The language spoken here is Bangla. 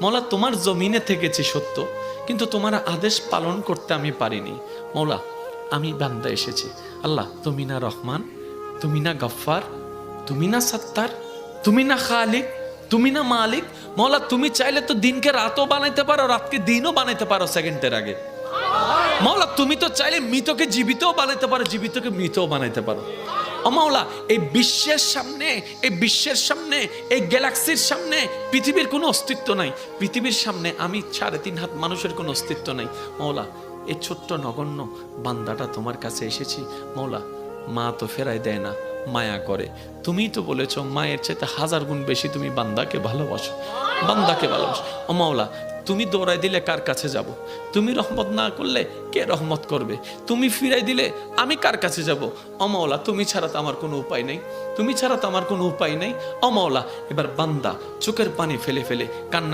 মৌলা তোমার জমিনে থেকেছি সত্য, কিন্তু তোমার আদেশ পালন করতে আমি পারিনি। মৌলা আমি বান্দা এসেছি। আল্লাহ তুমি না রহমান, তুমি না গফফার, তুমি না সত্তার, তুমি না খালিক, তুমি না মালিক। মৌলা তুমি চাইলে তো দিনকে রাতও বানাইতে পারো, রাতকে দিনও বানাইতে পারো সেকেন্ডের আগে। মৌলা তুমি তো চাইলে মৃতকে জীবিতও বানাইতে পারো, জীবিতকে মৃতও বানাইতে পারো। ও মাওলা, এই বিশ্বের সামনে, এই বিশ্বের সামনে, এই গ্যালাক্সির সামনে পৃথিবীর কোনো অস্তিত্ব নাই। পৃথিবীর সামনে আমি 3.5 হাত মানুষের কোনো অস্তিত্ব নাই। মাওলা এই ছোট্ট নগণ্য বান্দাটা তোমার কাছে এসেছি। মাওলা মা তো ফেরাই দেয় না, মায়া করে। তুমিই তো বলেছো মায়ের চাইতে 1000 গুণ বেশি তুমি বান্দাকে ভালোবাসো, বান্দাকে ভালোবাসো। ও মাওলা তুমি দৌড়াই দিলে কার কাছে যাব? তুমি রহমত না করলে কে রহমত করবে? তুমি ফিরাই দিলে আমি কার কাছে যাব? ও মাওলা তুমি ছাড়া তো আমার কোনো উপায় নেই, তুমি ছাড়া তো আমার কোনো উপায় নেই। ও মাওলা এবার বান্দা চোখের পানি ফেলে ফেলে কান্না